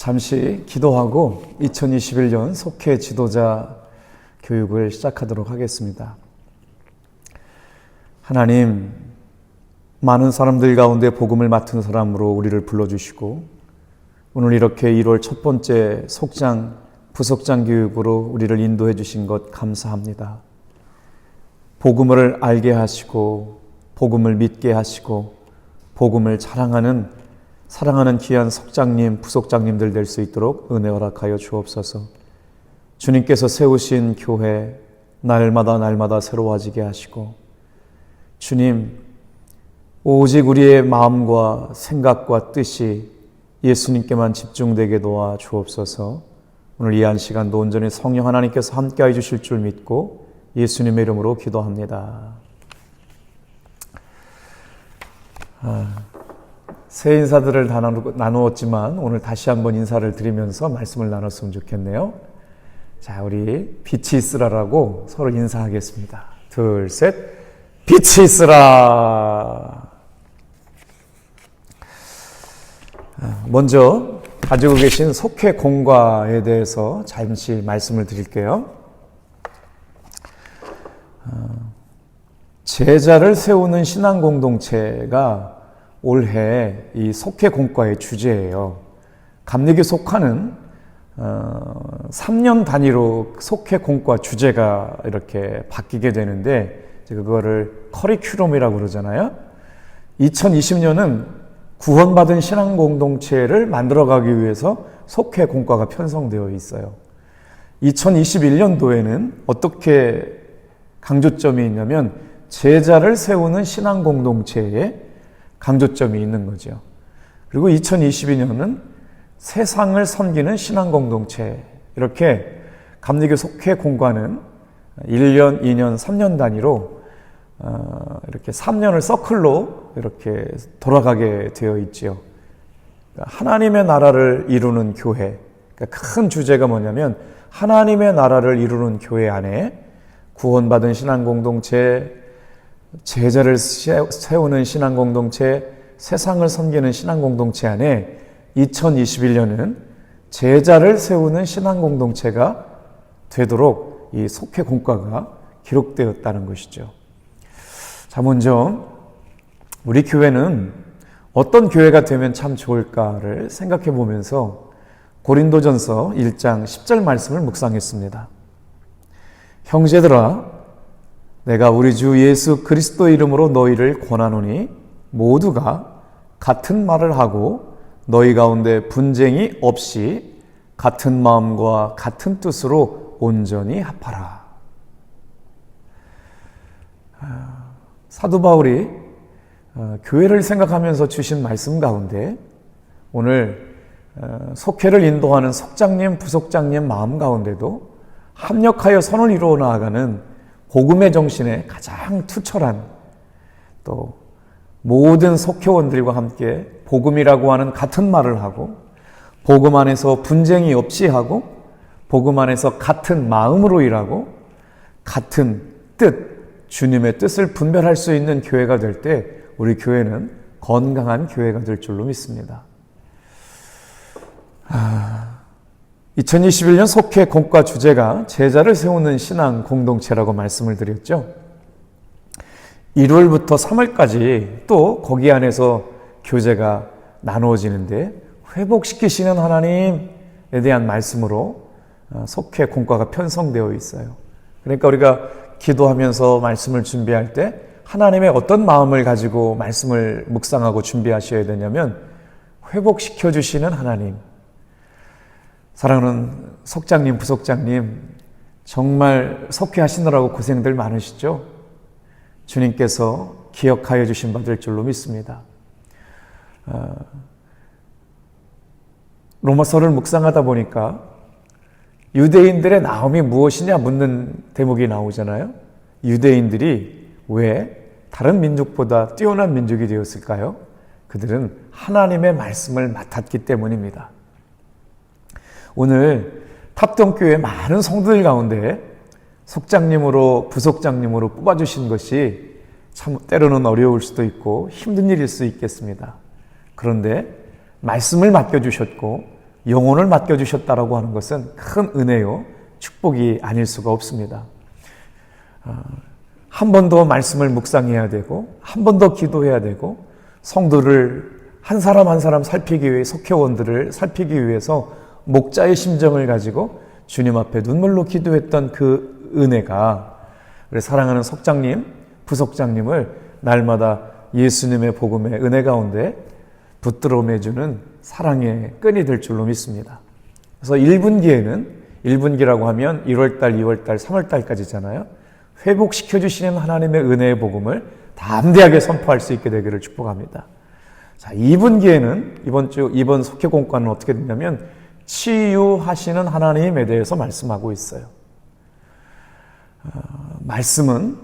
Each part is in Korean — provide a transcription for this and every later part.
잠시 기도하고 2021년 속회 지도자 교육을 시작하도록 하겠습니다. 하나님, 많은 사람들 가운데 복음을 맡은 사람으로 우리를 불러주시고 오늘 이렇게 1월 첫 번째 속장, 부속장 교육으로 우리를 인도해 주신 것 감사합니다. 복음을 알게 하시고 복음을 믿게 하시고 복음을 자랑하는 사랑하는 귀한 속장님, 부속장님들 될 수 있도록 은혜 허락하여 주옵소서. 주님께서 세우신 교회 날마다 새로워지게 하시고 주님, 오직 우리의 마음과 생각과 뜻이 예수님께만 집중되게 도와 주옵소서. 오늘 이 한 시간도 온전히 성령 하나님께서 함께해 주실 줄 믿고 예수님의 이름으로 기도합니다. 새 인사들을 다 나누었지만 오늘 다시 한번 인사를 드리면서 말씀을 나눴으면 좋겠네요. 자, 우리 빛이 있으라라고 서로 인사하겠습니다. 둘, 셋. 빛이 있으라. 먼저 가지고 계신 속회 공과에 대해서 잠시 말씀을 드릴게요. 제자를 세우는 신앙 공동체가 올해 이 속회 공과의 주제예요. 감리교 속화는 3년 단위로 속회 공과 주제가 이렇게 바뀌게 되는데 그거를 커리큘럼이라고 그러잖아요. 2020년은 구원받은 신앙 공동체를 만들어가기 위해서 속회 공과가 편성되어 있어요. 2021년도에는 어떻게 강조점이 있냐면 제자를 세우는 신앙 공동체에 강조점이 있는 거죠. 그리고 2022년은 세상을 섬기는 신앙 공동체, 이렇게 감리교 속회 공과는 1년, 2년, 3년 단위로 이렇게 3년을 서클로 이렇게 돌아가게 되어 있지요. 하나님의 나라를 이루는 교회, 그러니까 큰 주제가 뭐냐면 하나님의 나라를 이루는 교회 안에 구원받은 신앙 공동체, 제자를 세우는 신앙 공동체, 세상을 섬기는 신앙 공동체 안에 2021년은 제자를 세우는 신앙 공동체가 되도록 이 속회 공과가 기록되었다는 것이죠. 자, 먼저 우리 교회는 어떤 교회가 되면 참 좋을까를 생각해 보면서 고린도전서 1장 10절 말씀을 묵상했습니다. 형제들아, 내가 우리 주 예수 그리스도 이름으로 너희를 권하노니 모두가 같은 말을 하고 너희 가운데 분쟁이 없이 같은 마음과 같은 뜻으로 온전히 합하라. 사도 바울이 교회를 생각하면서 주신 말씀 가운데 오늘 속회를 인도하는 속장님, 부속장님 마음 가운데도 합력하여 선을 이루어 나아가는 복음의 정신에 가장 투철한, 또 모든 속회원들과 함께 복음이라고 하는 같은 말을 하고 복음 안에서 분쟁이 없이 하고 복음 안에서 같은 마음으로 일하고 같은 뜻, 주님의 뜻을 분별할 수 있는 교회가 될 때 우리 교회는 건강한 교회가 될 줄로 믿습니다. 2021년 속회 공과 주제가 제자를 세우는 신앙 공동체라고 말씀을 드렸죠. 1월부터 3월까지 또 거기 안에서 교제가 나누어지는데 회복시키시는 하나님에 대한 말씀으로 속회 공과가 편성되어 있어요. 그러니까 우리가 기도하면서 말씀을 준비할 때 하나님의 어떤 마음을 가지고 말씀을 묵상하고 준비하셔야 되냐면 회복시켜 주시는 하나님. 사랑하는 속장님, 부속장님, 정말 속회하시느라고 고생들 많으시죠? 주님께서 기억하여 주신 바 될 줄로 믿습니다. 로마서를 묵상하다 보니까 유대인들의 나음이 무엇이냐 묻는 대목이 나오잖아요. 유대인들이 왜 다른 민족보다 뛰어난 민족이 되었을까요? 그들은 하나님의 말씀을 맡았기 때문입니다. 오늘 탑동교회 많은 성도들 가운데 속장님으로 부속장님으로 뽑아주신 것이 참 때로는 어려울 수도 있고 힘든 일일 수 있겠습니다. 그런데 말씀을 맡겨주셨고 영혼을 맡겨주셨다라고 하는 것은 큰 은혜요, 축복이 아닐 수가 없습니다. 한 번 더 말씀을 묵상해야 되고, 한 번 더 기도해야 되고, 성도를 한 사람 한 사람 살피기 위해, 속회원들을 살피기 위해서 목자의 심정을 가지고 주님 앞에 눈물로 기도했던 그 은혜가, 우리 사랑하는 속장님, 부속장님을 날마다 예수님의 복음의 은혜 가운데 붙들어 매주는 사랑의 끈이 될 줄로 믿습니다. 그래서 1분기라고 하면 1월달, 2월달, 3월달까지잖아요. 회복시켜 주시는 하나님의 은혜의 복음을 담대하게 선포할 수 있게 되기를 축복합니다. 자, 2분기에는 이번 속회공과는 어떻게 되냐면 치유하시는 하나님에 대해서 말씀하고 있어요. 말씀은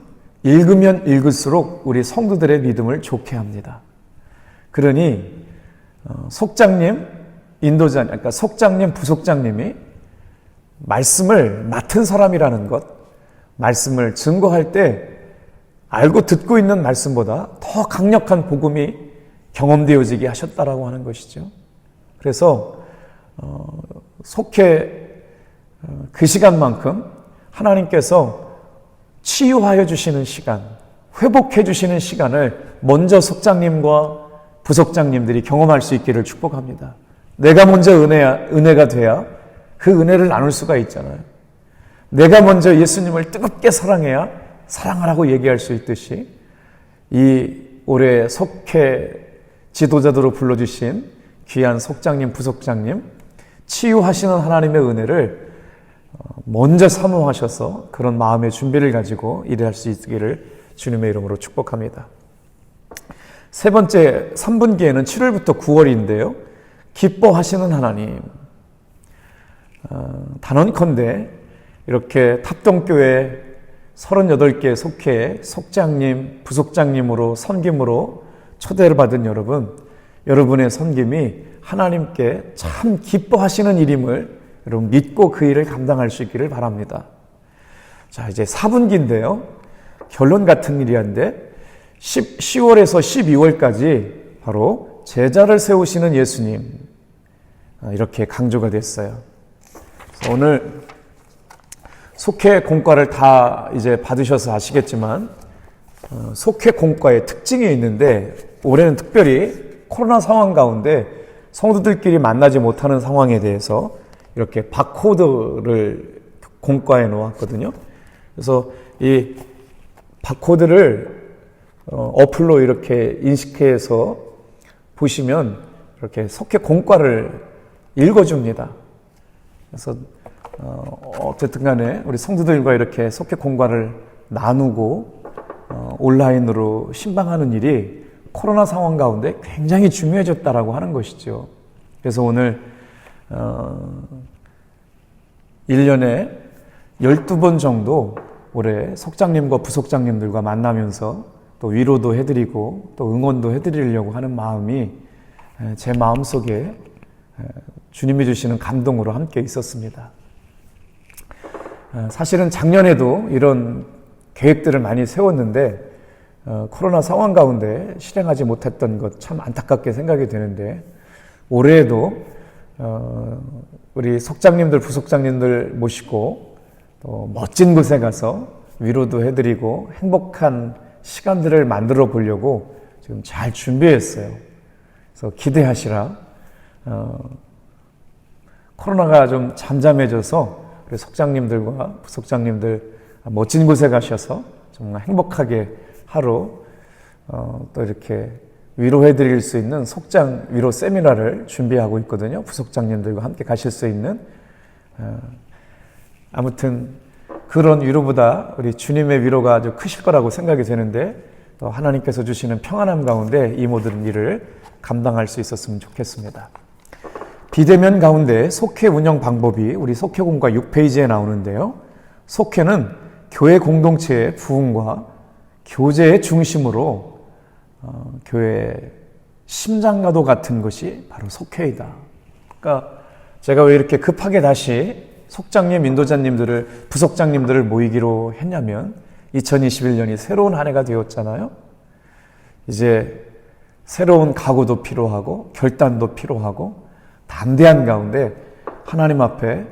읽으면 읽을수록 우리 성도들의 믿음을 좋게 합니다. 그러니 속장님, 인도자님, 그러니까 속장님, 부속장님이 말씀을 맡은 사람이라는 것, 말씀을 증거할 때 알고 듣고 있는 말씀보다 더 강력한 복음이 경험되어지게 하셨다라고 하는 것이죠. 그래서 속해 그 시간만큼 하나님께서 치유하여 주시는 시간, 회복해 주시는 시간을 먼저 속장님과 부속장님들이 경험할 수 있기를 축복합니다. 내가 먼저 은혜가 돼야 그 은혜를 나눌 수가 있잖아요. 내가 먼저 예수님을 뜨겁게 사랑해야 사랑하라고 얘기할 수 있듯이, 이 올해 속해 지도자들로 불러주신 귀한 속장님, 부속장님, 치유하시는 하나님의 은혜를 먼저 사모하셔서 그런 마음의 준비를 가지고 일할 수 있기를 주님의 이름으로 축복합니다. 세 번째, 3분기에는 7월부터 9월인데요. 기뻐하시는 하나님. 단언컨대 이렇게 탑동교회 38개 속회에 속장님, 부속장님으로 섬김으로 초대를 받은 여러분의 섬김이 하나님께 참 기뻐하시는 일임을 여러분 믿고 그 일을 감당할 수 있기를 바랍니다. 자, 이제 4분기인데요. 결론 같은 일이었는데 10월에서 12월까지 바로 제자를 세우시는 예수님, 이렇게 강조가 됐어요. 오늘 속회 공과를 다 이제 받으셔서 아시겠지만 속회 공과의 특징이 있는데, 올해는 특별히 코로나 상황 가운데 성도들끼리 만나지 못하는 상황에 대해서 이렇게 바코드를 공과에 놓았거든요. 그래서 이 바코드를 어플로 이렇게 인식해서 보시면 이렇게 속회 공과를 읽어줍니다. 그래서 어쨌든 간에 우리 성도들과 이렇게 속회 공과를 나누고 온라인으로 신방하는 일이 코로나 상황 가운데 굉장히 중요해졌다라고 하는 것이죠. 그래서 오늘 1년에 12번 정도 올해 속장님과 부속장님들과 만나면서 또 위로도 해드리고 또 응원도 해드리려고 하는 마음이 제 마음속에 주님이 주시는 감동으로 함께 있었습니다. 사실은 작년에도 이런 계획들을 많이 세웠는데 코로나 상황 가운데 실행하지 못했던 것 참 안타깝게 생각이 되는데, 올해에도 우리 속장님들, 부속장님들 모시고 또 멋진 곳에 가서 위로도 해드리고 행복한 시간들을 만들어 보려고 지금 잘 준비했어요. 그래서 기대하시라. 코로나가 좀 잠잠해져서 우리 속장님들과 부속장님들 멋진 곳에 가셔서 정말 행복하게 하루 또 이렇게 위로해 드릴 수 있는 속장 위로 세미나를 준비하고 있거든요. 부속장님들과 함께 가실 수 있는. 아무튼 그런 위로보다 우리 주님의 위로가 아주 크실 거라고 생각이 되는데, 또 하나님께서 주시는 평안함 가운데 이 모든 일을 감당할 수 있었으면 좋겠습니다. 비대면 가운데 속회 운영 방법이 우리 속회공과 6페이지에 나오는데요. 속회는 교회 공동체의 부흥과 교제의 중심으로 교회의 심장과도 같은 것이 바로 속회이다. 그러니까 제가 왜 이렇게 급하게 다시 속장님, 인도자님들을, 부속장님들을 모이기로 했냐면 2021년이 새로운 한 해가 되었잖아요. 이제 새로운 각오도 필요하고 결단도 필요하고 담대한 가운데 하나님 앞에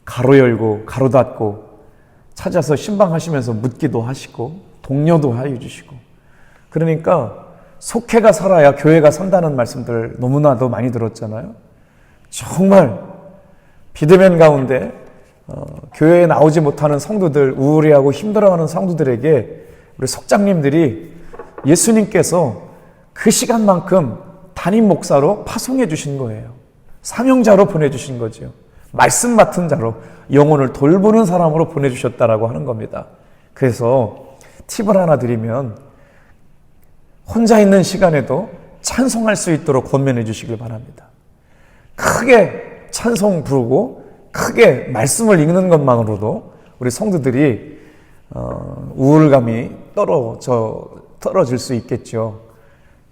가로 열고 가로 닫고 찾아서 신방하시면서 묻기도 하시고 독려도 해주시고, 그러니까 속회가 살아야 교회가 산다는 말씀들 너무나도 많이 들었잖아요. 정말 비대면 가운데 교회에 나오지 못하는 성도들, 우울해하고 힘들어하는 성도들에게 우리 속장님들이 예수님께서 그 시간만큼 담임 목사로 파송해 주신 거예요. 사명자로 보내주신 거죠. 말씀 맡은 자로, 영혼을 돌보는 사람으로 보내주셨다라고 하는 겁니다. 그래서 팁을 하나 드리면, 혼자 있는 시간에도 찬송할 수 있도록 권면해 주시길 바랍니다. 크게 찬송 부르고 크게 말씀을 읽는 것만으로도 우리 성도들이 우울감이 떨어질 수 있겠죠.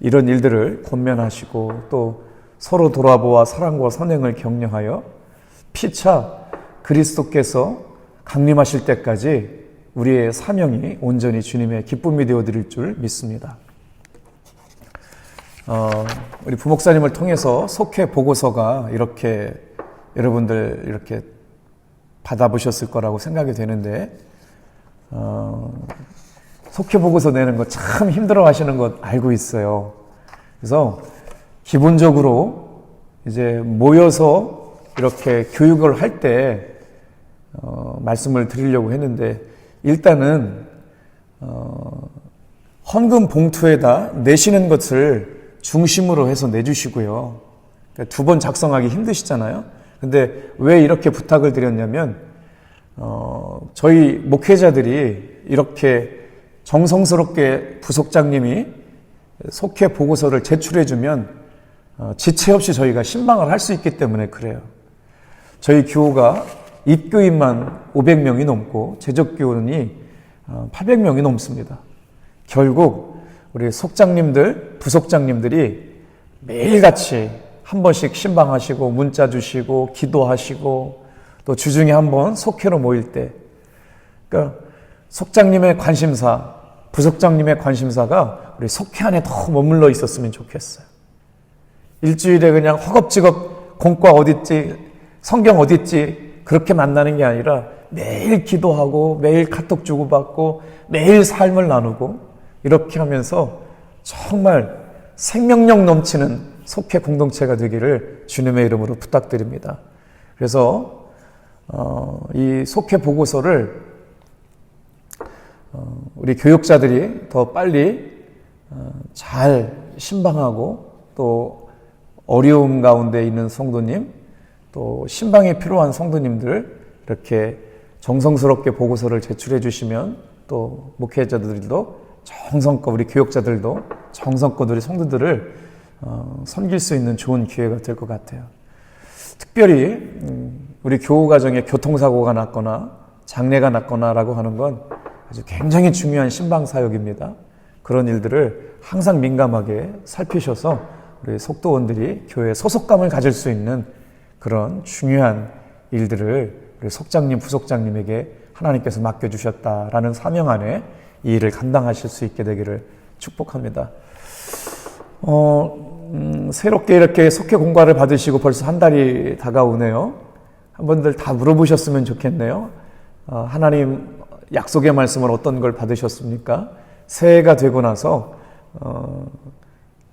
이런 일들을 권면하시고 또 서로 돌아보아 사랑과 선행을 격려하여 피차 그리스도께서 강림하실 때까지 우리의 사명이 온전히 주님의 기쁨이 되어드릴 줄 믿습니다. 우리 부목사님을 통해서 속회 보고서가 이렇게 여러분들 이렇게 받아보셨을 거라고 생각이 되는데, 속회 보고서 내는 거 참 힘들어 하시는 것 알고 있어요. 그래서 기본적으로 이제 모여서 이렇게 교육을 할 때 말씀을 드리려고 했는데, 일단은 헌금 봉투에다 내시는 것을 중심으로 해서 내주시고요. 그러니까 2번 작성하기 힘드시잖아요. 근데 왜 이렇게 부탁을 드렸냐면, 저희 목회자들이 이렇게 정성스럽게 부속장님이 속회 보고서를 제출해주면 지체 없이 저희가 신방을 할 수 있기 때문에 그래요. 저희 교우가 입교인만 500명이 넘고 제적교인이 800명이 넘습니다. 결국 우리 속장님들, 부속장님들이 매일같이 한 번씩 신방하시고 문자 주시고 기도하시고 또 주중에 한 번 속회로 모일 때, 그러니까 속장님의 관심사, 부속장님의 관심사가 우리 속회 안에 더 머물러 있었으면 좋겠어요. 일주일에 그냥 허겁지겁 공과 어딨지, 성경 어딨지 그렇게 만나는 게 아니라 매일 기도하고 매일 카톡 주고받고 매일 삶을 나누고 이렇게 하면서 정말 생명력 넘치는 속회 공동체가 되기를 주님의 이름으로 부탁드립니다. 그래서 이 속회 보고서를 우리 교육자들이 더 빨리 잘 신방하고 또 어려움 가운데 있는 성도님, 또 신방이 필요한 성도님들 이렇게 정성스럽게 보고서를 제출해 주시면 또 목회자들도 정성껏, 우리 교육자들도 정성껏 우리 성도들을 섬길 수 있는 좋은 기회가 될 것 같아요. 특별히 우리 교우 가정에 교통사고가 났거나 장례가 났거나라고 하는 건 아주 굉장히 중요한 신방 사역입니다. 그런 일들을 항상 민감하게 살피셔서 우리 속도원들이 교회에 소속감을 가질 수 있는 그런 중요한 일들을 우리 속장님, 부속장님에게 하나님께서 맡겨주셨다라는 사명 안에 이 일을 감당하실 수 있게 되기를 축복합니다. 새롭게 이렇게 속회 공과를 받으시고 벌써 한 달이 다가오네요. 한 번들 다 물어보셨으면 좋겠네요. 하나님 약속의 말씀을 어떤 걸 받으셨습니까? 새해가 되고 나서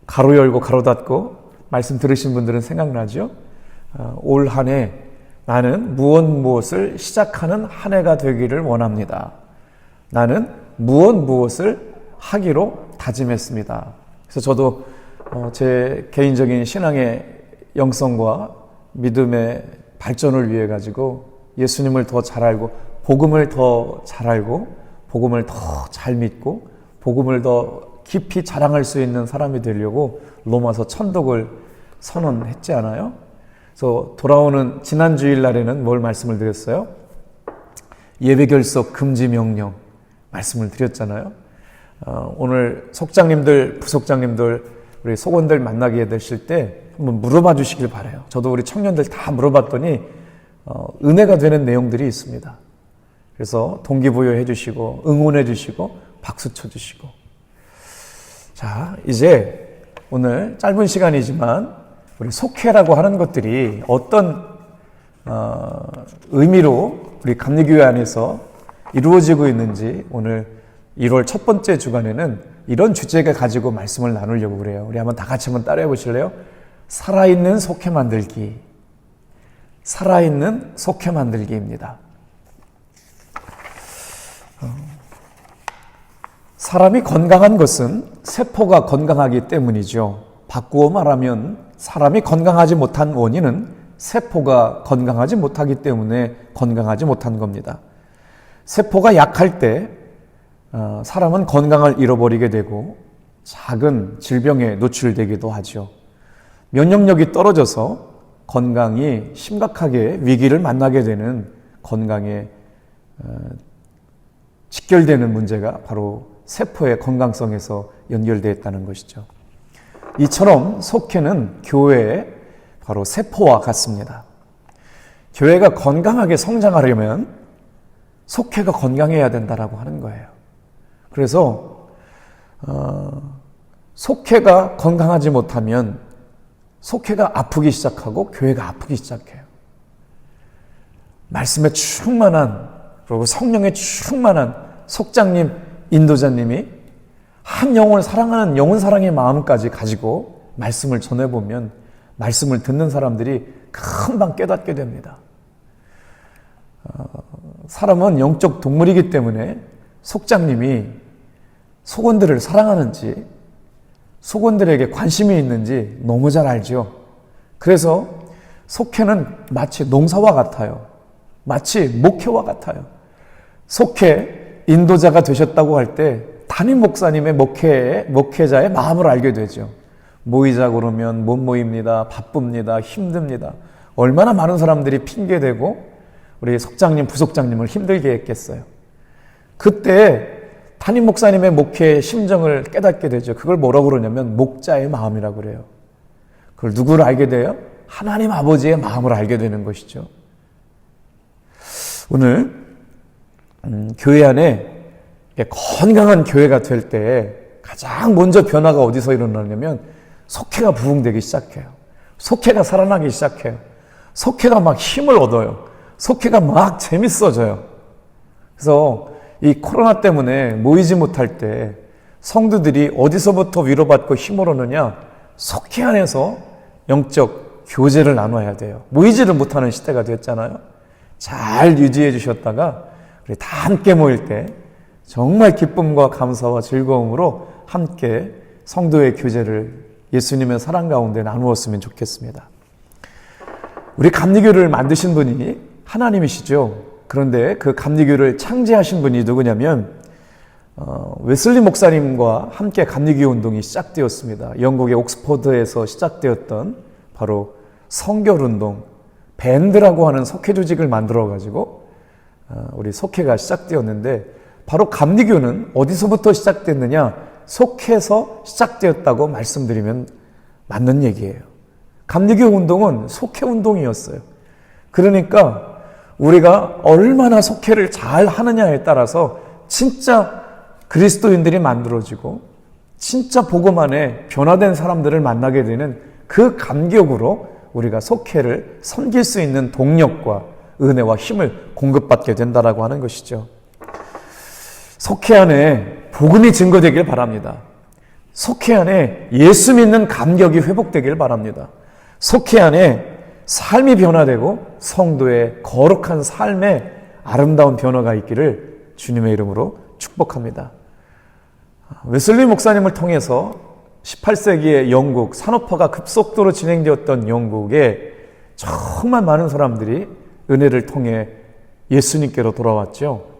가로 열고 가로 닫고 말씀 들으신 분들은 생각나죠? 올 한 해 나는 무엇을 시작하는 한 해가 되기를 원합니다. 나는 무엇을 하기로 다짐했습니다. 그래서 저도 제 개인적인 신앙의 영성과 믿음의 발전을 위해 가지고 예수님을 더 잘 알고 복음을 더 잘 알고 복음을 더 잘 믿고 복음을 더 깊이 자랑할 수 있는 사람이 되려고 로마서 1000독을 선언했지 않아요? 그래서 돌아오는 지난 주일날에는 뭘 말씀을 드렸어요? 예배결석 금지 명령 말씀을 드렸잖아요. 오늘 속장님들, 부속장님들, 우리 속원들 만나게 되실 때 한번 물어봐 주시길 바라요. 저도 우리 청년들 다 물어봤더니 은혜가 되는 내용들이 있습니다. 그래서 동기부여해 주시고 응원해 주시고 박수 쳐 주시고. 자, 이제 오늘 짧은 시간이지만 우리 속회라고 하는 것들이 어떤 의미로 우리 감리교회 안에서 이루어지고 있는지 오늘 1월 첫 번째 주간에는 이런 주제가 가지고 말씀을 나누려고 그래요. 우리 한번 다 같이 한번 따라해 보실래요? 살아있는 속회 만들기. 살아있는 속회 만들기입니다. 사람이 건강한 것은 세포가 건강하기 때문이죠. 바꾸어 말하면 사람이 건강하지 못한 원인은 세포가 건강하지 못하기 때문에 건강하지 못한 겁니다. 세포가 약할 때 사람은 건강을 잃어버리게 되고 작은 질병에 노출되기도 하죠. 면역력이 떨어져서 건강이 심각하게 위기를 만나게 되는 건강에 직결되는 문제가 바로 세포의 건강성에서 연결되어 있다는 것이죠. 이처럼 속회는 교회의 바로 세포와 같습니다. 교회가 건강하게 성장하려면 속회가 건강해야 된다라고 하는 거예요. 그래서 속회가 건강하지 못하면 속회가 아프기 시작하고 교회가 아프기 시작해요. 말씀에 충만한 그리고 성령에 충만한 속장님, 인도자님이 한 영혼을 사랑하는 영혼 사랑의 마음까지 가지고 말씀을 전해보면 말씀을 듣는 사람들이 금방 깨닫게 됩니다. 사람은 영적 동물이기 때문에 속장님이 속원들을 사랑하는지 속원들에게 관심이 있는지 너무 잘 알죠. 그래서 속회는 마치 농사와 같아요. 마치 목회와 같아요. 속회 인도자가 되셨다고 할 때 담임 목사님의 목회자의 마음을 알게 되죠. 모이자 그러면 못 모입니다. 바쁩니다. 힘듭니다. 얼마나 많은 사람들이 핑계대고 우리 속장님, 부속장님을 힘들게 했겠어요. 그때 담임 목사님의 목회의 심정을 깨닫게 되죠. 그걸 뭐라고 그러냐면 목자의 마음이라고 그래요. 그걸 누구를 알게 돼요? 하나님 아버지의 마음을 알게 되는 것이죠. 오늘 교회 안에 건강한 교회가 될 때 가장 먼저 변화가 어디서 일어나냐면 속회가 부흥되기 시작해요. 속회가 살아나기 시작해요. 속회가 막 힘을 얻어요. 속회가 막 재밌어져요. 그래서 이 코로나 때문에 모이지 못할 때 성도들이 어디서부터 위로받고 힘을 얻느냐? 속회 안에서 영적 교제를 나눠야 돼요. 모이지를 못하는 시대가 됐잖아요. 잘 유지해 주셨다가 우리 다 함께 모일 때 정말 기쁨과 감사와 즐거움으로 함께 성도의 교제를 예수님의 사랑 가운데 나누었으면 좋겠습니다. 우리 감리교를 만드신 분이 하나님이시죠. 그런데 그 감리교를 창제하신 분이 누구냐면 웨슬리 목사님과 함께 감리교 운동이 시작되었습니다. 영국의 옥스퍼드에서 시작되었던 바로 성결운동, 밴드라고 하는 속회 조직을 만들어가지고 우리 속회가 시작되었는데 바로 감리교는 어디서부터 시작됐느냐? 속회에서 시작되었다고 말씀드리면 맞는 얘기예요. 감리교 운동은 속회 운동이었어요. 그러니까 우리가 얼마나 속회를 잘 하느냐에 따라서 진짜 그리스도인들이 만들어지고 진짜 복음 안에 변화된 사람들을 만나게 되는 그 감격으로 우리가 속회를 섬길 수 있는 동력과 은혜와 힘을 공급받게 된다라고 하는 것이죠. 속회 안에 복음이 증거되길 바랍니다. 속회 안에 예수 믿는 감격이 회복되길 바랍니다. 속회 안에 삶이 변화되고 성도의 거룩한 삶에 아름다운 변화가 있기를 주님의 이름으로 축복합니다. 웨슬리 목사님을 통해서 18세기의 영국, 산업화가 급속도로 진행되었던 영국에 정말 많은 사람들이 은혜를 통해 예수님께로 돌아왔죠.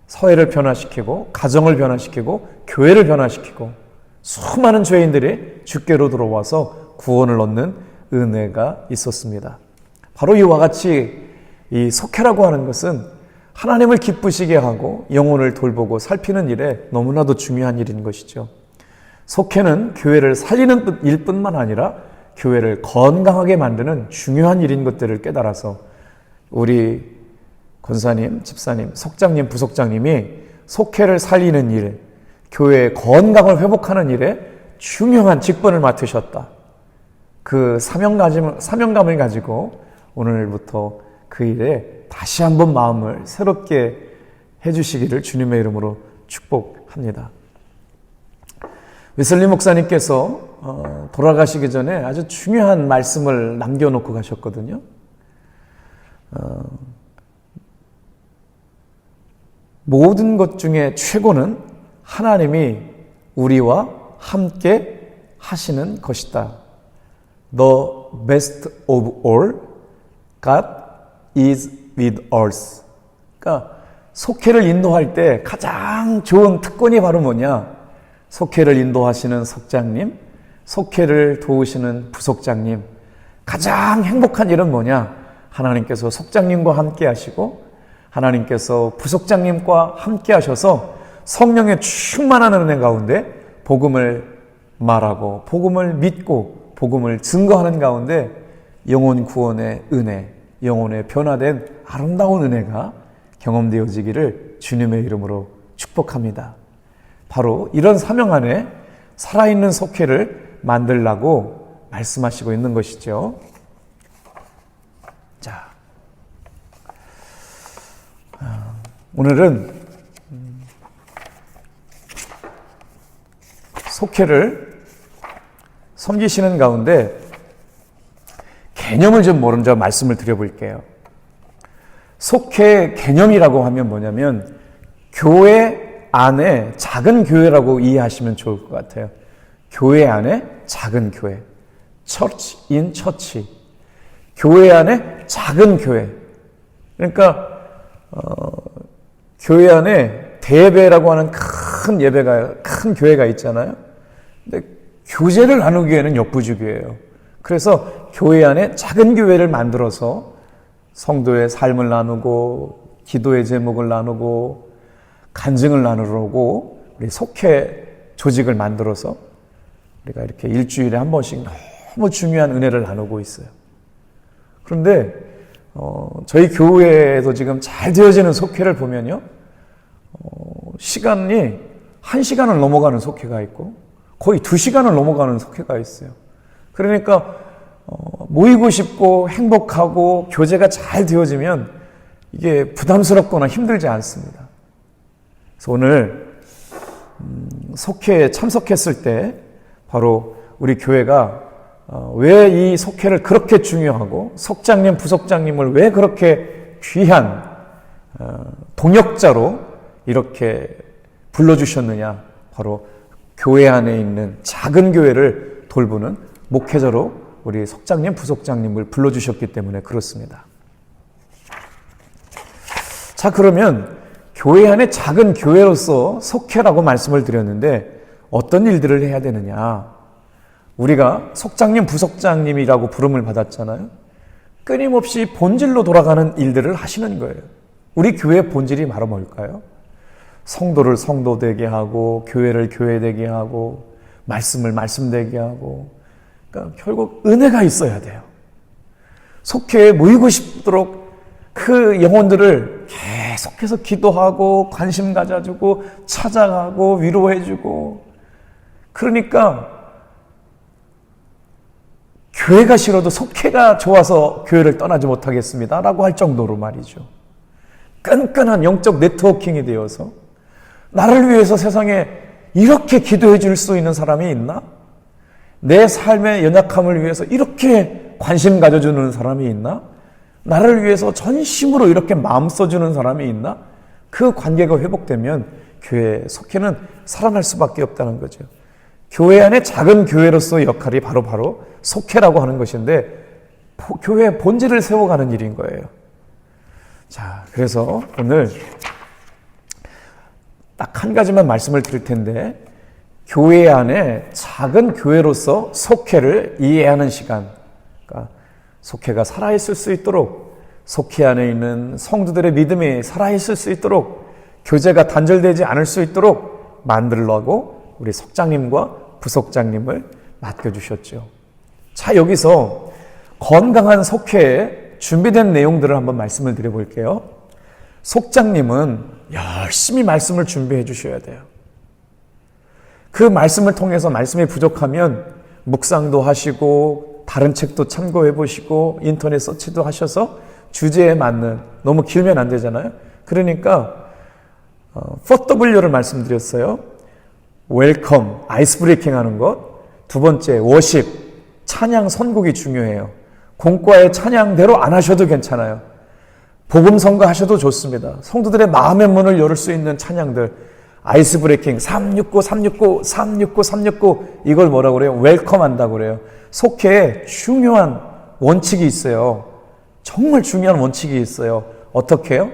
사회를 변화시키고 가정을 변화시키고 교회를 변화시키고 수많은 죄인들이 주께로 들어와서 구원을 얻는 은혜가 있었습니다. 바로 이와 같이 이 속회라고 하는 것은 하나님을 기쁘시게 하고 영혼을 돌보고 살피는 일에 너무나도 중요한 일인 것이죠. 속회는 교회를 살리는 일뿐만 아니라 교회를 건강하게 만드는 중요한 일인 것들을 깨달아서 우리 권사님, 집사님, 석장님, 부석장님이 속회를 살리는 일, 교회의 건강을 회복하는 일에 중요한 직분을 맡으셨다. 그 사명감을 가지고 오늘부터 그 일에 다시 한번 마음을 새롭게 해주시기를 주님의 이름으로 축복합니다. 웨슬리 목사님께서 돌아가시기 전에 아주 중요한 말씀을 남겨놓고 가셨거든요. 모든 것 중에 최고는 하나님이 우리와 함께 하시는 것이다. The best of all, God is with us. 그러니까 속회를 인도할 때 가장 좋은 특권이 바로 뭐냐? 속회를 인도하시는 석장님, 속회를 도우시는 부속장님, 가장 행복한 일은 뭐냐? 하나님께서 속장님과 함께 하시고 하나님께서 부속장님과 함께 하셔서 성령의 충만한 은혜 가운데 복음을 말하고 복음을 믿고 복음을 증거하는 가운데 영혼 구원의 은혜, 영혼의 변화된 아름다운 은혜가 경험되어지기를 주님의 이름으로 축복합니다. 바로 이런 사명 안에 살아있는 속회를 만들라고 말씀하시고 있는 것이죠. 자, 오늘은 속회를 섬기시는 가운데 개념을 좀 먼저 말씀을 드려볼게요. 속회 개념이라고 하면 뭐냐면 교회 안에 작은 교회라고 이해하시면 좋을 것 같아요. 교회 안에 작은 교회, Church in Church. 교회 안에 작은 교회. 그러니까 교회 안에 대예배라고 하는 큰 교회가 있잖아요. 근데 교제를 나누기에는 역부족이에요. 그래서 교회 안에 작은 교회를 만들어서 성도의 삶을 나누고 기도의 제목을 나누고 간증을 나누려고 우리 속회 조직을 만들어서 우리가 이렇게 일주일에 한 번씩 너무 중요한 은혜를 나누고 있어요. 그런데 저희 교회에서 지금 잘 되어지는 속회를 보면요, 시간이 1시간을 넘어가는 속회가 있고 거의 2시간을 넘어가는 속회가 있어요. 그러니까 모이고 싶고 행복하고 교제가 잘 되어지면 이게 부담스럽거나 힘들지 않습니다. 그래서 오늘 속회에 참석했을 때 바로 우리 교회가 왜 이 속회를 그렇게 중요하고 속장님, 부속장님을 왜 그렇게 귀한 동역자로 이렇게 불러주셨느냐. 바로 교회 안에 있는 작은 교회를 돌보는 목회자로 우리 속장님, 부속장님을 불러주셨기 때문에 그렇습니다. 자, 그러면 교회 안에 작은 교회로서 속회라고 말씀을 드렸는데 어떤 일들을 해야 되느냐. 우리가 속장님, 부속장님이라고 부름을 받았잖아요. 끊임없이 본질로 돌아가는 일들을 하시는 거예요. 우리 교회의 본질이 바로 뭘까요? 성도를 성도되게 하고 교회를 교회되게 하고 말씀을 말씀되게 하고, 그러니까 결국 은혜가 있어야 돼요. 속회에 모이고 싶도록 그 영혼들을 계속해서 기도하고 관심 가져주고 찾아가고 위로해주고, 그러니까 교회가 싫어도 속회가 좋아서 교회를 떠나지 못하겠습니다 라고 할 정도로 말이죠. 끈끈한 영적 네트워킹이 되어서 나를 위해서 세상에 이렇게 기도해 줄 수 있는 사람이 있나? 내 삶의 연약함을 위해서 이렇게 관심 가져주는 사람이 있나? 나를 위해서 전심으로 이렇게 마음 써주는 사람이 있나? 그 관계가 회복되면 교회, 속회는 살아날 수밖에 없다는 거죠. 교회 안에 작은 교회로서의 역할이 바로 속회라고 하는 것인데, 교회의 본질을 세워가는 일인 거예요. 자, 그래서 오늘 딱 한 가지만 말씀을 드릴 텐데, 교회 안에 작은 교회로서 속회를 이해하는 시간, 그러니까 속회가 살아있을 수 있도록, 속회 안에 있는 성도들의 믿음이 살아있을 수 있도록, 교제가 단절되지 않을 수 있도록 만들려고 우리 속장님과 부속장님을 맡겨주셨죠. 자, 여기서 건강한 속회에 준비된 내용들을 한번 말씀을 드려볼게요. 속장님은 열심히 말씀을 준비해 주셔야 돼요. 그 말씀을 통해서 말씀이 부족하면 묵상도 하시고 다른 책도 참고해 보시고 인터넷 서치도 하셔서 주제에 맞는, 너무 길면 안 되잖아요. 그러니까 4W를 말씀드렸어요. 웰컴, 아이스 브레이킹 하는 것. 두 번째, 워십, 찬양 선곡이 중요해요. 공과의 찬양대로 안 하셔도 괜찮아요. 복음 선거 하셔도 좋습니다. 성도들의 마음의 문을 열 수 있는 찬양들, 아이스 브레이킹, 369, 369, 369, 369, 이걸 뭐라고 그래요? 웰컴 한다고 그래요. 속회에 중요한 원칙이 있어요. 정말 중요한 원칙이 있어요. 어떻게 해요?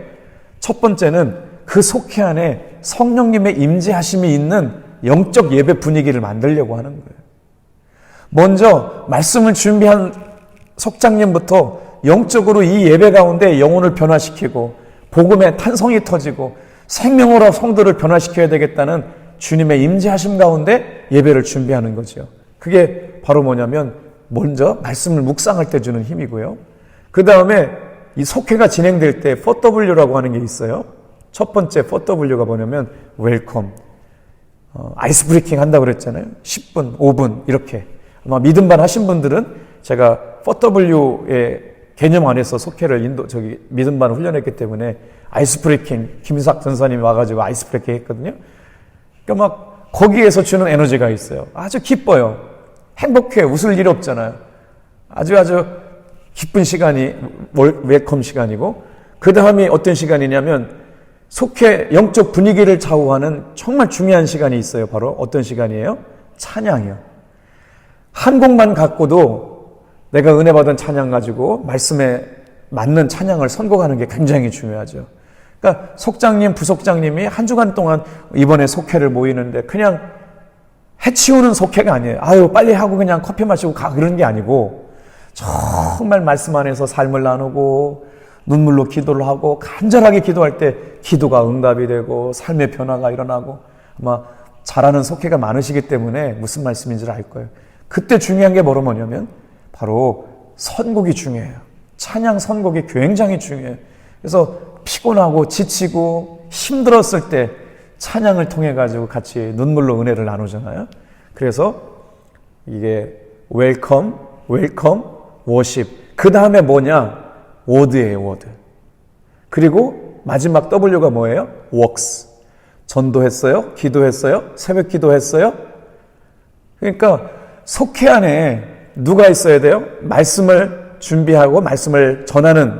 첫 번째는 그 속회 안에 성령님의 임재하심이 있는 영적 예배 분위기를 만들려고 하는 거예요. 먼저 말씀을 준비한 속장님부터 영적으로 이 예배 가운데 영혼을 변화시키고 복음의 탄성이 터지고 생명으로 성도를 변화시켜야 되겠다는 주님의 임재하심 가운데 예배를 준비하는 거죠. 그게 바로 뭐냐면 먼저 말씀을 묵상할 때 주는 힘이고요. 그 다음에 이 속회가 진행될 때 4W라고 하는 게 있어요. 첫 번째 4W가 뭐냐면 웰컴, 아이스 브레이킹 한다고 그랬잖아요. 10분, 5분 이렇게. 아마 믿음반 하신 분들은 제가 4W의 개념 안에서 속회를 믿음반을 훈련했기 때문에 아이스 브레이킹, 김삭 전사님이 와가지고 아이스 브레이킹 했거든요. 그러니까 막 거기에서 주는 에너지가 있어요. 아주 기뻐요. 행복해. 웃을 일 없잖아요. 아주 기쁜 시간이 웰컴 시간이고, 그 다음이 어떤 시간이냐면 속회 영적 분위기를 좌우하는 정말 중요한 시간이 있어요. 바로 어떤 시간이에요? 찬양이요. 한 곡만 갖고도 내가 은혜 받은 찬양 가지고 말씀에 맞는 찬양을 선곡하는 게 굉장히 중요하죠. 그러니까 속장님, 부속장님이 한 주간 동안 이번에 속회를 모이는데 그냥 해치우는 속회가 아니에요. 아유 빨리 하고 그냥 커피 마시고 가, 그런 게 아니고 정말 말씀 안에서 삶을 나누고 눈물로 기도를 하고 간절하게 기도할 때 기도가 응답이 되고 삶의 변화가 일어나고, 아마 잘하는 속회가 많으시기 때문에 무슨 말씀인지를 알 거예요. 그때 중요한 게 뭐냐면 바로 선곡이 중요해요. 찬양 선곡이 굉장히 중요해요. 그래서 피곤하고 지치고 힘들었을 때 찬양을 통해 가지고 같이 눈물로 은혜를 나누잖아요. 그래서 이게 웰컴, 워십. 그 다음에 뭐냐? 워드예요, 워드. 그리고 마지막 W가 뭐예요? works. 전도했어요? 기도했어요? 새벽 기도했어요? 그러니까 속회 안에 누가 있어야 돼요? 말씀을 준비하고 말씀을 전하는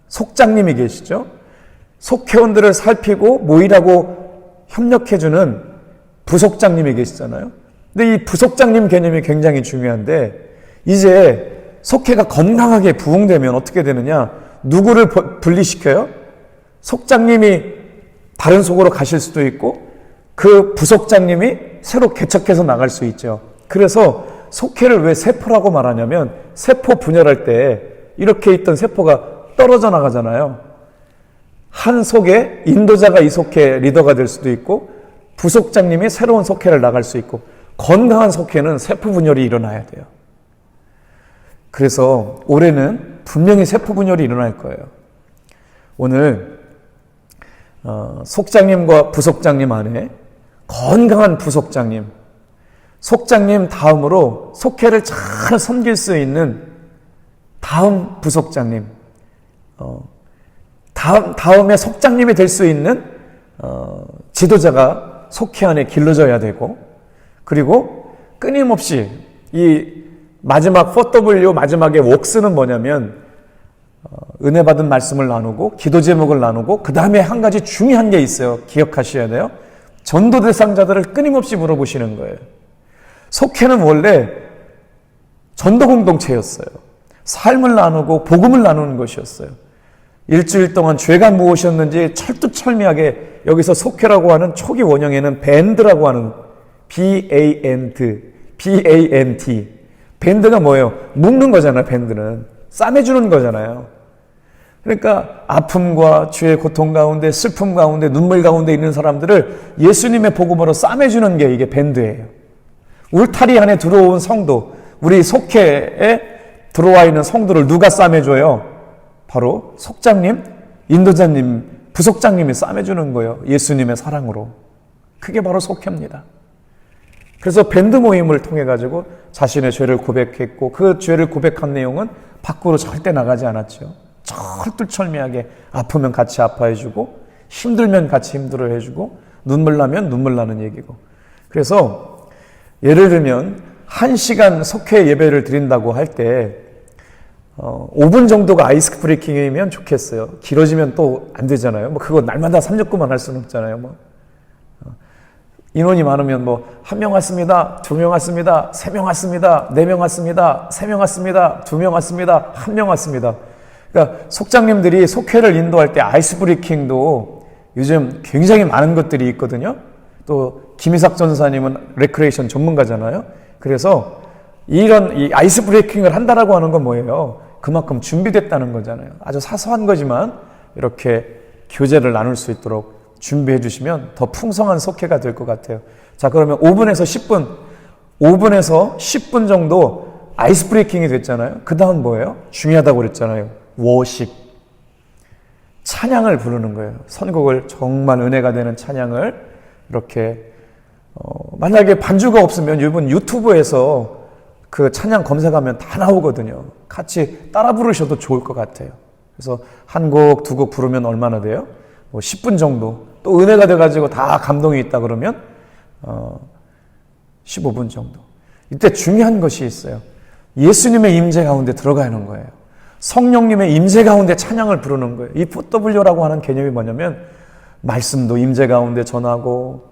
속장님이 계시죠? 속회원들을 살피고 모이라고 협력해주는 부속장님이 계시잖아요. 근데 이 부속장님 개념이 굉장히 중요한데, 이제 속회가 건강하게 부흥되면 어떻게 되느냐? 누구를 분리시켜요? 속장님이 다른 속으로 가실 수도 있고 그 부속장님이 새로 개척해서 나갈 수 있죠. 그래서 속회를 왜 세포라고 말하냐면, 세포 분열할 때 이렇게 있던 세포가 떨어져 나가잖아요. 한 속에 인도자가 이 속회 리더가 될 수도 있고 부속장님이 새로운 속회를 나갈 수 있고, 건강한 속회는 세포 분열이 일어나야 돼요. 그래서 올해는 분명히 세포 분열이 일어날 거예요. 오늘 속장님과 부속장님 안에 건강한 부속장님, 속장님 다음으로 속회를 잘 섬길 수 있는 다음 부속장님, 다음에 속장님이 될 수 있는 지도자가 속회 안에 길러져야 되고, 그리고 끊임없이 이 마지막 4W 마지막에 웍스는 뭐냐면 은혜 받은 말씀을 나누고 기도 제목을 나누고, 그 다음에 한 가지 중요한 게 있어요. 기억하셔야 돼요. 전도 대상자들을 끊임없이 물어보시는 거예요. 속회는 원래 전도 공동체였어요. 삶을 나누고 복음을 나누는 것이었어요. 일주일 동안 죄가 무엇이었는지 철두철미하게, 여기서 속회라고 하는 초기 원형에는 밴드라고 하는 B-A-N-D, 밴드가 뭐예요? 묶는 거잖아요. 밴드는 싸매주는 거잖아요. 그러니까 아픔과 죄의 고통 가운데, 슬픔 가운데, 눈물 가운데 있는 사람들을 예수님의 복음으로 싸매주는 게 이게 밴드예요. 울타리 안에 들어온 성도, 우리 속회에 들어와 있는 성도를 누가 싸매줘요? 바로 속장님, 인도자님, 부속장님이 싸매주는 거예요. 예수님의 사랑으로. 그게 바로 속회입니다. 그래서 밴드 모임을 통해 가지고 자신의 죄를 고백했고 그 죄를 고백한 내용은 밖으로 절대 나가지 않았죠. 철두철미하게 아프면 같이 아파해주고 힘들면 같이 힘들어해주고 눈물 나면 눈물 나는 얘기고. 그래서 예를 들면 1시간 속회 예배를 드린다고 할 때 5분 정도가 아이스 브레이킹이면 좋겠어요. 길어지면 또 안 되잖아요. 뭐 그거 날마다 369만 할 수는 없잖아요. 뭐 인원이 많으면 뭐 1명 왔습니다, 2명 왔습니다, 3명 왔습니다, 4명 왔습니다, 3명 왔습니다, 2명 왔습니다, 1명 왔습니다. 그러니까 속장님들이 속회를 인도할 때 아이스 브레이킹도 요즘 굉장히 많은 것들이 있거든요. 또 김희삭 전사님은 레크레이션 전문가잖아요. 그래서 이런 이 아이스 브레이킹을 한다라고 하는 건 뭐예요? 그만큼 준비됐다는 거잖아요. 아주 사소한 거지만 이렇게 교제를 나눌 수 있도록 준비해 주시면 더 풍성한 속회가 될 것 같아요. 자, 그러면 5분에서 10분 정도 아이스 브레이킹이 됐잖아요. 그 다음 뭐예요? 중요하다고 그랬잖아요. 워십. 찬양을 부르는 거예요. 선곡을 정말 은혜가 되는 찬양을 이렇게 만약에 반주가 없으면 여러분 유튜브에서 그 찬양 검색하면 다 나오거든요. 같이 따라 부르셔도 좋을 것 같아요. 그래서 한 곡, 두 곡 부르면 얼마나 돼요? 뭐 10분 정도. 또 은혜가 돼가지고 다 감동이 있다 그러면 15분 정도. 이때 중요한 것이 있어요. 예수님의 임재 가운데 들어가는 거예요. 성령님의 임재 가운데 찬양을 부르는 거예요. 이 PW라고 하는 개념이 뭐냐면 말씀도 임재 가운데 전하고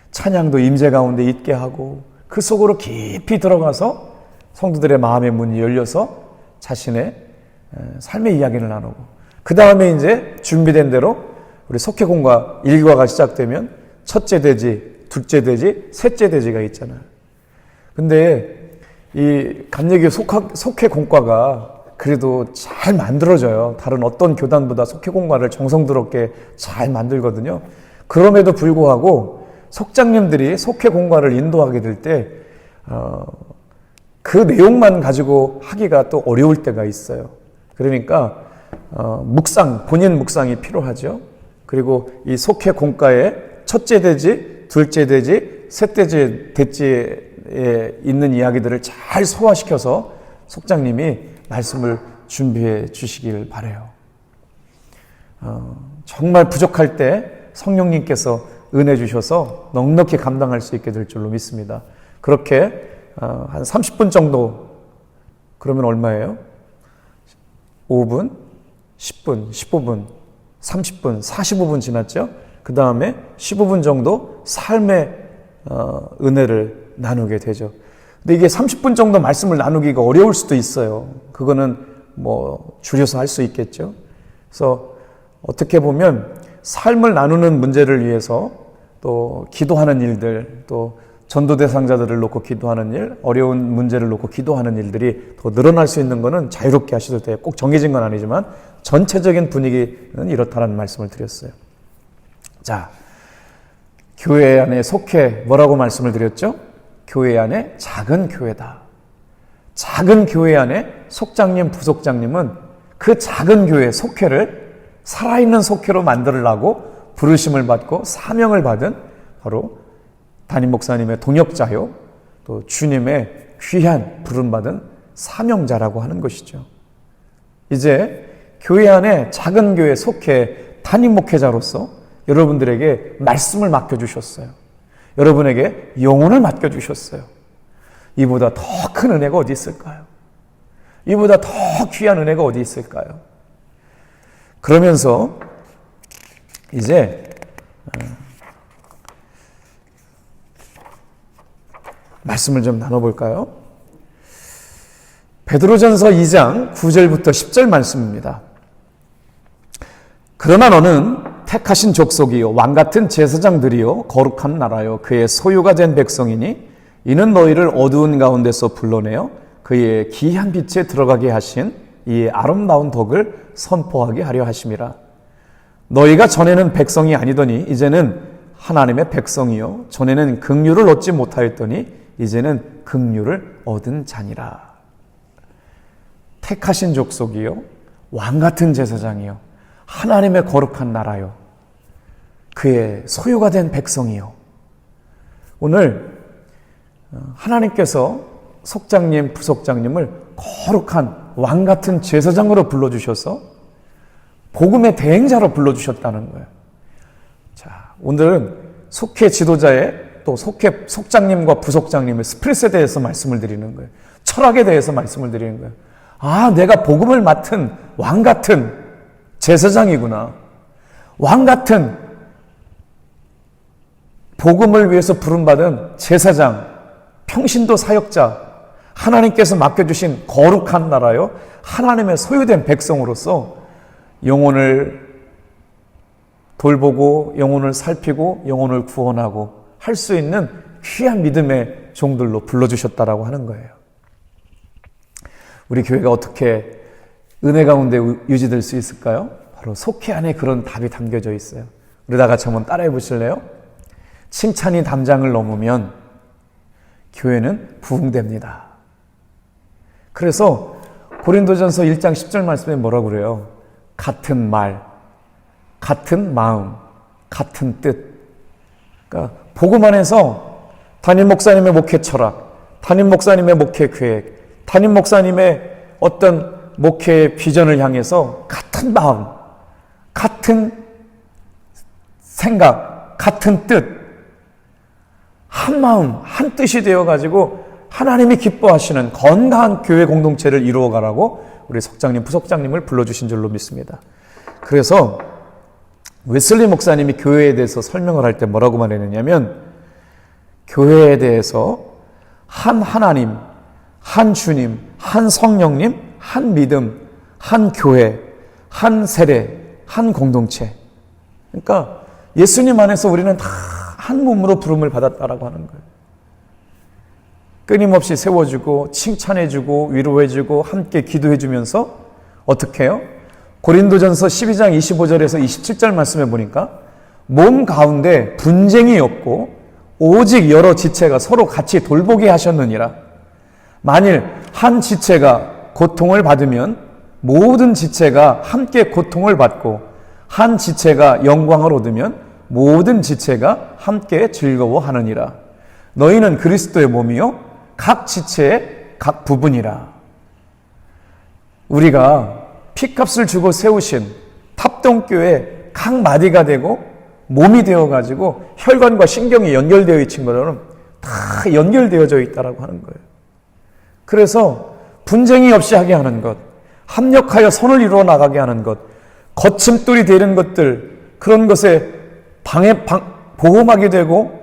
찬양도 임재 가운데 있게 하고 그 속으로 깊이 들어가서 성도들의 마음의 문이 열려서 자신의 삶의 이야기를 나누고 그 다음에 이제 준비된 대로 우리 속회공과 일과가 시작되면 첫째 돼지, 둘째 돼지, 셋째 돼지가 있잖아요. 근데 이 감리교 속회공과가 그래도 잘 만들어져요. 다른 어떤 교단보다 속회공과를 정성스럽게 잘 만들거든요. 그럼에도 불구하고 속장님들이 속회공과를 인도하게 될 때 그 내용만 가지고 하기가 또 어려울 때가 있어요. 그러니까 본인 묵상이 필요하죠. 그리고 이 속회 공과에 첫째 돼지, 둘째 돼지, 셋째 돼지에 있는 이야기들을 잘 소화시켜서 속장님이 말씀을 준비해 주시길 바라요. 정말 부족할 때 성령님께서 은혜 주셔서 넉넉히 감당할 수 있게 될 줄로 믿습니다. 그렇게 한 30분 정도 그러면 얼마예요? 5분, 10분, 15분, 30분, 45분 지났죠? 그 다음에 15분 정도 삶의 은혜를 나누게 되죠. 근데 이게 30분 정도 말씀을 나누기가 어려울 수도 있어요. 그거는 뭐 줄여서 할 수 있겠죠. 그래서 어떻게 보면 삶을 나누는 문제를 위해서 또 기도하는 일들, 또 전도 대상자들을 놓고 기도하는 일, 어려운 문제를 놓고 기도하는 일들이 더 늘어날 수 있는 것은 자유롭게 하셔도 돼요. 꼭 정해진 건 아니지만 전체적인 분위기는 이렇다는 말씀을 드렸어요. 자, 교회 안에 속회 뭐라고 말씀을 드렸죠? 교회 안에 작은 교회다. 작은 교회 안에 속장님, 부속장님은 그 작은 교회 속회를 살아있는 속회로 만들려고 부르심을 받고 사명을 받은 바로 담임 목사님의 동역자요, 또 주님의 귀한 부름받은 사명자라고 하는 것이죠. 이제 교회 안에 작은 교회 속회 담임 목회자로서 여러분들에게 말씀을 맡겨주셨어요. 여러분에게 영혼을 맡겨주셨어요. 이보다 더 큰 은혜가 어디 있을까요? 이보다 더 귀한 은혜가 어디 있을까요? 그러면서 이제 말씀을 좀 나눠볼까요? 베드로전서 2장 9절부터 10절 말씀입니다. 그러나 너는 택하신 족속이요 왕같은 제사장들이요 거룩한 나라요 그의 소유가 된 백성이니 이는 너희를 어두운 가운데서 불러내어 그의 기이한 빛에 들어가게 하신 이의 아름다운 덕을 선포하게 하려 하심이라. 너희가 전에는 백성이 아니더니 이제는 하나님의 백성이요 전에는 긍휼을 얻지 못하였더니 이제는 긍휼을 얻은 자니라. 택하신 족속이요 왕같은 제사장이요 하나님의 거룩한 나라요 그의 소유가 된 백성이요. 오늘 하나님께서 속장님, 부속장님을 거룩한 왕 같은 제사장으로 불러주셔서 복음의 대행자로 불러주셨다는 거예요. 자, 오늘은 속회 지도자의 또 속회 속장님과 부속장님의 스피릿에 대해서 말씀을 드리는 거예요. 철학에 대해서 말씀을 드리는 거예요. 아, 내가 복음을 맡은 왕 같은 제사장이구나. 왕 같은 복음을 위해서 부름받은 제사장, 평신도 사역자, 하나님께서 맡겨주신 거룩한 나라요, 하나님의 소유된 백성으로서 영혼을 돌보고 영혼을 살피고 영혼을 구원하고 할 수 있는 귀한 믿음의 종들로 불러주셨다라고 하는 거예요. 우리 교회가 어떻게 은혜 가운데 유지될 수 있을까요? 바로 속회 안에 그런 답이 담겨져 있어요. 우리 다 같이 한번 따라해 보실래요? 칭찬이 담장을 넘으면 교회는 부흥됩니다. 그래서 고린도전서 1장 10절 말씀에 뭐라고 그래요? 같은 말, 같은 마음, 같은 뜻. 그러니까 복음 안에서 담임 목사님의 목회 철학, 담임 목사님의 목회 계획, 담임 목사님의 어떤 목회의 비전을 향해서 같은 마음, 같은 생각, 같은 뜻, 한 마음, 한 뜻이 되어가지고 하나님이 기뻐하시는 건강한 교회 공동체를 이루어가라고 우리 속장님, 부속장님을 불러주신 줄로 믿습니다. 그래서 웨슬리 목사님이 교회에 대해서 설명을 할 때 뭐라고 말했느냐면, 교회에 대해서 한 하나님, 한 주님, 한 성령님, 한 믿음, 한 교회, 한 세례, 한 공동체. 그러니까 예수님 안에서 우리는 다 한 몸으로 부름을 받았다라고 하는 거예요. 끊임없이 세워주고 칭찬해주고 위로해주고 함께 기도해주면서 어떻게 해요? 고린도전서 12장 25절에서 27절 말씀해 보니까 몸 가운데 분쟁이 없고 오직 여러 지체가 서로 같이 돌보게 하셨느니라. 만일 한 지체가 고통을 받으면 모든 지체가 함께 고통을 받고, 한 지체가 영광을 얻으면 모든 지체가 함께 즐거워하느니라. 너희는 그리스도의 몸이요 각 지체의 각 부분이라. 우리가 피값을 주고 세우신 탑동교회 각 마디가 되고 몸이 되어가지고 혈관과 신경이 연결되어 있는 것처럼 다 연결되어져 있다라고 하는 거예요. 그래서 분쟁이 없이 하게 하는 것, 합력하여 선을 이루어 나가게 하는 것, 거침돌이 되는 것들, 그런 것에 보험하게 되고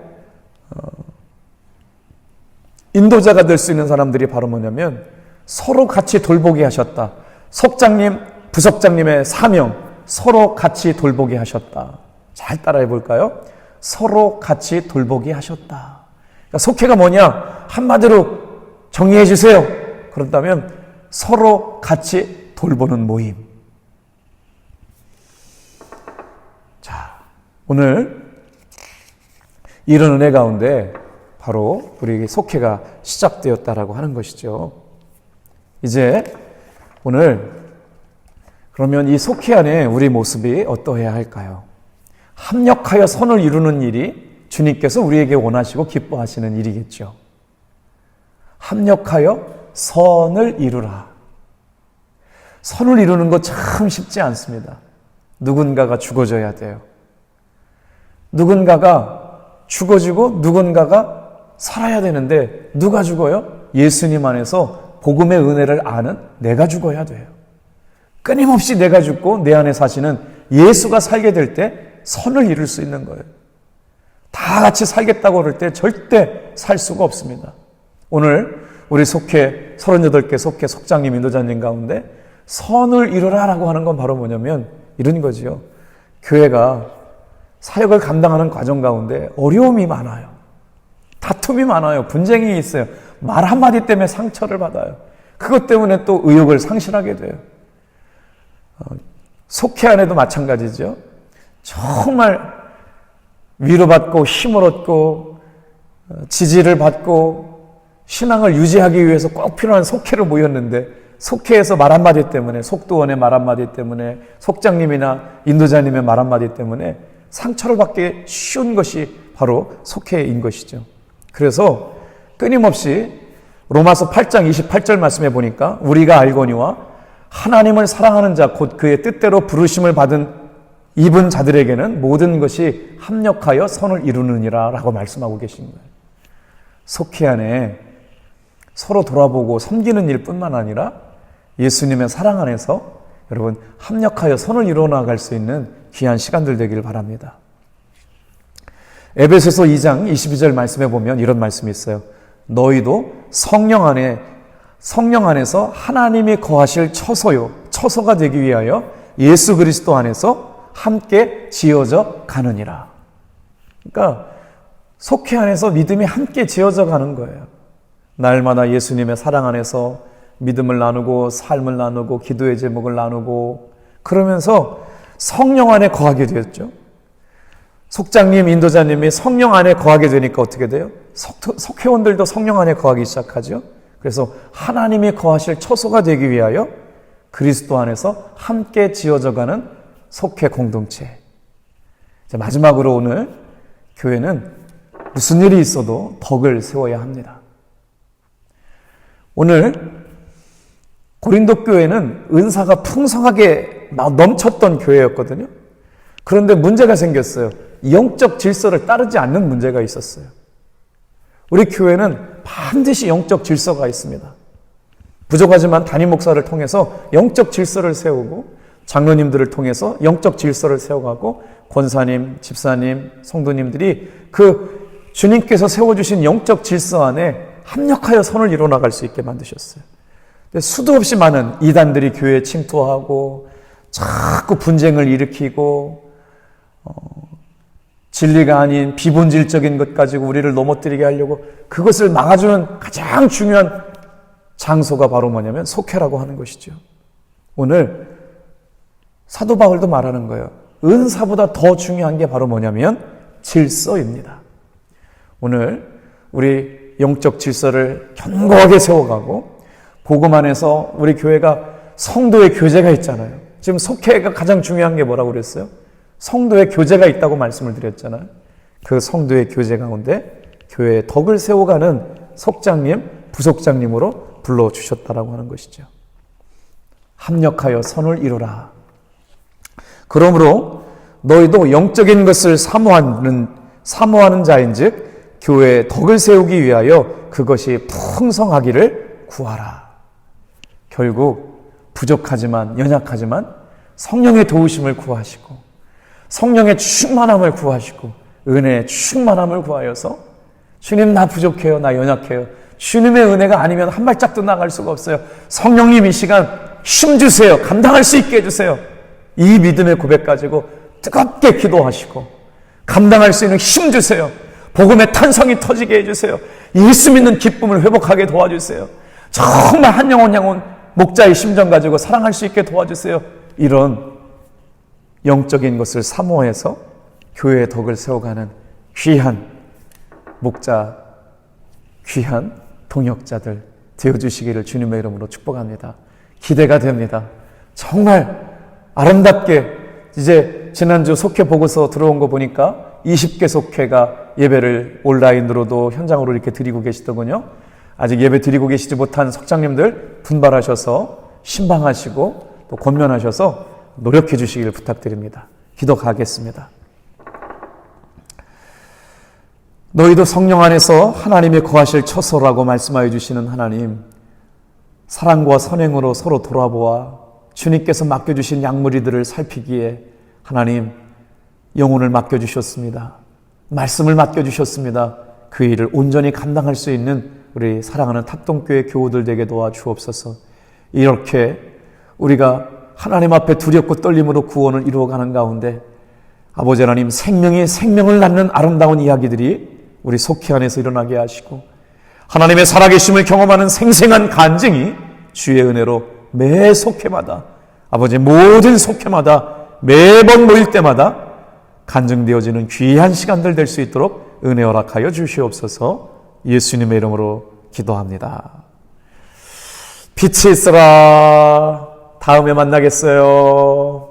인도자가 될 수 있는 사람들이 바로 뭐냐면 서로 같이 돌보게 하셨다. 속장님, 부속장님의 사명, 서로 같이 돌보게 하셨다. 잘 따라해 볼까요? 서로 같이 돌보게 하셨다. 그러니까 속회가 뭐냐? 한마디로 정의해 주세요. 그렇다면 서로 같이 돌보는 모임. 자, 오늘 이런 은혜 가운데 바로 우리 속회가 시작되었다라고 하는 것이죠. 이제 오늘 그러면 이 속회 안에 우리 모습이 어떠해야 할까요? 합력하여 선을 이루는 일이 주님께서 우리에게 원하시고 기뻐하시는 일이겠죠. 합력하여 선을 이루라. 선을 이루는 거 참 쉽지 않습니다. 누군가가 죽어져야 돼요. 누군가가 죽어지고 누군가가 살아야 되는데 누가 죽어요? 예수님 안에서 복음의 은혜를 아는 내가 죽어야 돼요. 끊임없이 내가 죽고 내 안에 사시는 예수가 살게 될 때 선을 이룰 수 있는 거예요. 다 같이 살겠다고 그럴 때 절대 살 수가 없습니다. 오늘 우리 속회 38개 속회 속장님, 인도자님 가운데 선을 이루라라고 하는 건 바로 뭐냐면 이런 거지요. 교회가 사역을 감당하는 과정 가운데 어려움이 많아요. 다툼이 많아요. 분쟁이 있어요. 말 한마디 때문에 상처를 받아요. 그것 때문에 또 의욕을 상실하게 돼요. 속회 안에도 마찬가지죠. 정말 위로받고 힘을 얻고 지지를 받고 신앙을 유지하기 위해서 꼭 필요한 속회로 모였는데 속회에서 말 한마디 때문에, 속도원의 말 한마디 때문에, 속장님이나 인도자님의 말 한마디 때문에 상처를 받기 쉬운 것이 바로 속회인 것이죠. 그래서 끊임없이 로마서 8장 28절 말씀해 보니까 우리가 알거니와 하나님을 사랑하는 자 곧 그의 뜻대로 부르심을 입은 자들에게는 모든 것이 합력하여 선을 이루느니라 라고 말씀하고 계신 거예요. 속히 안에 서로 돌아보고 섬기는 일뿐만 아니라 예수님의 사랑 안에서 여러분 합력하여 선을 이루어 나갈 수 있는 귀한 시간들 되기를 바랍니다. 에베소서 2장 22절 말씀해 보면 이런 말씀이 있어요. 너희도 성령 안에서 하나님이 거하실 처소가 되기 위하여 예수 그리스도 안에서 함께 지어져 가느니라. 그러니까 속회 안에서 믿음이 함께 지어져 가는 거예요. 날마다 예수님의 사랑 안에서 믿음을 나누고 삶을 나누고 기도의 제목을 나누고 그러면서 성령 안에 거하게 되었죠. 속장님, 인도자님이 성령 안에 거하게 되니까 어떻게 돼요? 속회원들도 성령 안에 거하기 시작하죠. 그래서 하나님이 거하실 처소가 되기 위하여 그리스도 안에서 함께 지어져가는 속회 공동체. 마지막으로 오늘 교회는 무슨 일이 있어도 덕을 세워야 합니다. 오늘 고린도 교회는 은사가 풍성하게 넘쳤던 교회였거든요. 그런데 문제가 생겼어요. 영적 질서를 따르지 않는 문제가 있었어요. 우리 교회는 반드시 영적 질서가 있습니다. 부족하지만 담임 목사를 통해서 영적 질서를 세우고 장로님들을 통해서 영적 질서를 세워가고 권사님, 집사님, 성도님들이 그 주님께서 세워주신 영적 질서 안에 합력하여 선을 이뤄나갈 수 있게 만드셨어요. 수도 없이 많은 이단들이 교회에 침투하고 자꾸 분쟁을 일으키고 진리가 아닌 비본질적인 것 가지고 우리를 넘어뜨리게 하려고 그것을 막아주는 가장 중요한 장소가 바로 뭐냐면 속회라고 하는 것이죠. 오늘 사도 바울도 말하는 거예요. 은사보다 더 중요한 게 바로 뭐냐면 질서입니다. 오늘 우리 영적 질서를 견고하게 세워가고 복음 안에서 우리 교회가 성도의 교제가 있잖아요. 지금 속회가 가장 중요한 게 뭐라고 그랬어요? 성도의 교제가 있다고 말씀을 드렸잖아요. 그 성도의 교제 가운데 교회의 덕을 세워가는 속장님, 부속장님으로 불러주셨다라고 하는 것이죠. 합력하여 선을 이루라. 그러므로 너희도 영적인 것을 사모하는 자인즉 교회의 덕을 세우기 위하여 그것이 풍성하기를 구하라. 결국 부족하지만 연약하지만 성령의 도우심을 구하시고 성령의 충만함을 구하시고 은혜의 충만함을 구하여서 주님 나 부족해요. 나 연약해요. 주님의 은혜가 아니면 한 발짝도 나갈 수가 없어요. 성령님 이 시간 힘 주세요. 감당할 수 있게 해주세요. 이 믿음의 고백 가지고 뜨겁게 기도하시고 감당할 수 있는 힘 주세요. 복음의 탄성이 터지게 해주세요. 예수 믿는 기쁨을 회복하게 도와주세요. 정말 한 영혼 목자의 심정 가지고 사랑할 수 있게 도와주세요. 이런 영적인 것을 사모해서 교회의 덕을 세워가는 귀한 목자, 귀한 동역자들 되어주시기를 주님의 이름으로 축복합니다. 기대가 됩니다. 정말 아름답게 이제 지난주 속회 보고서 들어온 거 보니까 20개 속회가 예배를 온라인으로도 현장으로 이렇게 드리고 계시더군요. 아직 예배 드리고 계시지 못한 석장님들 분발하셔서 신방하시고 또 권면하셔서 노력해 주시기를 부탁드립니다. 기도하겠습니다. 너희도 성령 안에서 하나님이 거하실 처소라고 말씀하여 주시는 하나님, 사랑과 선행으로 서로 돌아보아 주님께서 맡겨주신 양무리들을 살피기에 하나님 영혼을 맡겨주셨습니다. 말씀을 맡겨주셨습니다. 그 일을 온전히 감당할 수 있는 우리 사랑하는 탁동교회 교우들 되게 도와주옵소서. 이렇게 우리가 하나님 앞에 두렵고 떨림으로 구원을 이루어가는 가운데 아버지 하나님 생명이 생명을 낳는 아름다운 이야기들이 우리 속회 안에서 일어나게 하시고 하나님의 살아계심을 경험하는 생생한 간증이 주의 은혜로 매 속회마다 아버지 모든 속회마다 매번 모일 때마다 간증되어지는 귀한 시간들 될 수 있도록 은혜 허락하여 주시옵소서. 예수님의 이름으로 기도합니다. 빛이 있어라. 다음에 만나겠어요.